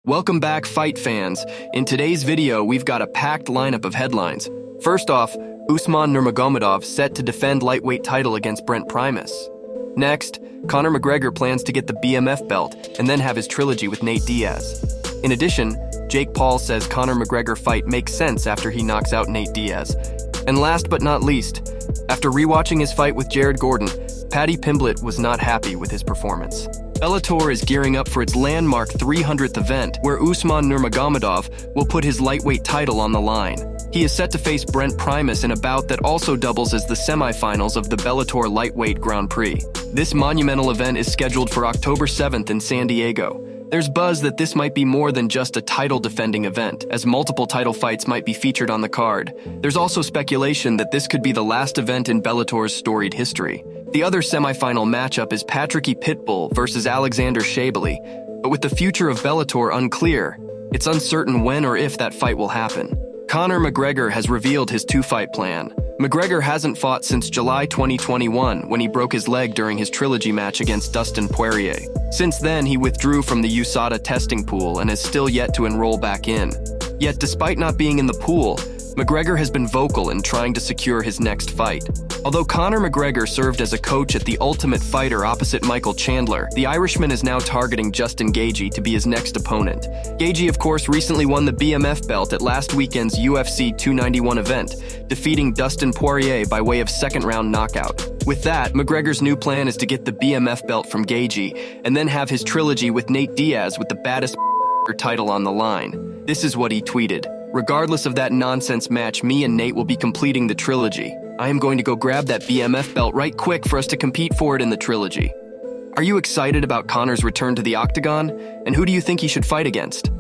Welcome back, fight fans. In today's video, we've got a packed lineup of headlines. First off, Usman Nurmagomedov set to defend lightweight title against Brent Primus. Next, Conor McGregor plans to get the BMF belt and then have his trilogy with Nate Diaz. In addition, Jake Paul says Conor McGregor fight makes sense after he knocks out Nate Diaz. And last but not least, after rewatching his fight with Jared Gordon, Paddy Pimblett was not happy with his performance. Bellator is gearing up for its landmark 300th event, where Usman Nurmagomedov will put his lightweight title on the line. He is set to face Brent Primus in a bout that also doubles as the semifinals of the Bellator Lightweight Grand Prix. This monumental event is scheduled for October 7th in San Diego. There's buzz that this might be more than just a title-defending event, as multiple title fights might be featured on the card. There's also speculation that this could be the last event in Bellator's storied history. The other semifinal matchup is Patricky Pitbull versus Alexander Shaibali, but with the future of Bellator unclear, it's uncertain when or if that fight will happen. Conor McGregor has revealed his two-fight plan. McGregor hasn't fought since July 2021 when he broke his leg during his trilogy match against Dustin Poirier. Since then, he withdrew from the USADA testing pool and is still yet to enroll back in. Yet despite not being in the pool, McGregor has been vocal in trying to secure his next fight. Although Conor McGregor served as a coach at the Ultimate Fighter opposite Michael Chandler, the Irishman is now targeting Justin Gaethje to be his next opponent. Gaethje, of course, recently won the BMF belt at last weekend's UFC 291 event, defeating Dustin Poirier by way of second-round knockout. With that, McGregor's new plan is to get the BMF belt from Gaethje and then have his trilogy with Nate Diaz with the baddest title on the line. This is what he tweeted. "Regardless of that nonsense match, me and Nate will be completing the trilogy. I am going to go grab that BMF belt right quick for us to compete for it in the trilogy." Are you excited about Conor's return to the octagon? And who do you think he should fight against?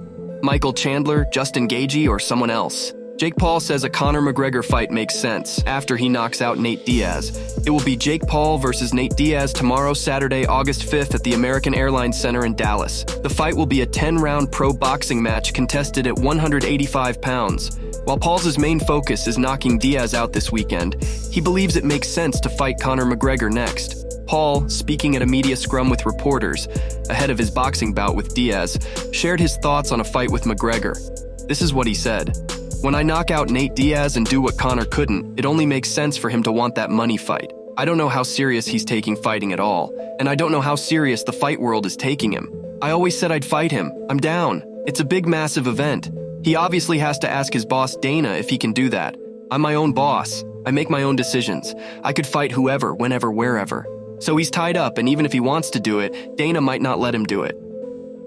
Michael Chandler, Justin Gaethje, or someone else? Jake Paul says a Conor McGregor fight makes sense after he knocks out Nate Diaz. It will be Jake Paul versus Nate Diaz tomorrow, Saturday, August 5th at the American Airlines Center in Dallas. The fight will be a 10-round pro boxing match contested at 185 pounds. While Paul's main focus is knocking Diaz out this weekend, he believes it makes sense to fight Conor McGregor next. Paul, speaking at a media scrum with reporters ahead of his boxing bout with Diaz, shared his thoughts on a fight with McGregor. This is what he said. "When I knock out Nate Diaz and do what Conor couldn't, it only makes sense for him to want that money fight. I don't know how serious he's taking fighting at all, and I don't know how serious the fight world is taking him. I always said I'd fight him. I'm down. It's a big, massive event. He obviously has to ask his boss Dana if he can do that. I'm my own boss. I make my own decisions. I could fight whoever, whenever, wherever. So he's tied up, and even if he wants to do it, Dana might not let him do it."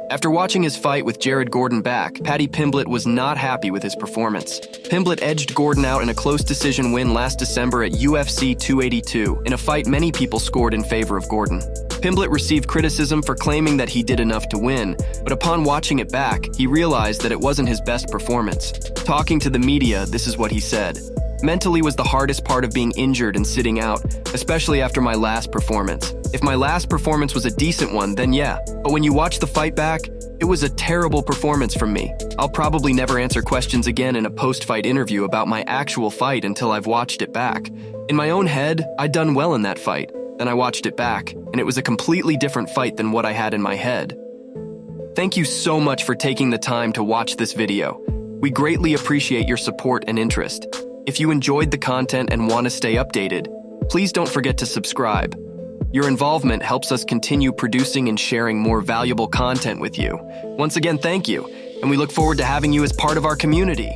After watching his fight with Jared Gordon back, Paddy Pimblett was not happy with his performance. Pimblett edged Gordon out in a close decision win last December at UFC 282, in a fight many people scored in favor of Gordon. Pimblett received criticism for claiming that he did enough to win, but upon watching it back, he realized that it wasn't his best performance. Talking to the media, this is what he said. "Mentally was the hardest part of being injured and sitting out, especially after my last performance. If my last performance was a decent one, then yeah. But when you watch the fight back, it was a terrible performance from me. I'll probably never answer questions again in a post-fight interview about my actual fight until I've watched it back. In my own head, I'd done well in that fight. Then I watched it back, and it was a completely different fight than what I had in my head." Thank you so much for taking the time to watch this video. We greatly appreciate your support and interest. If you enjoyed the content and want to stay updated, please don't forget to subscribe. Your involvement helps us continue producing and sharing more valuable content with you. Once again, thank you, and we look forward to having you as part of our community.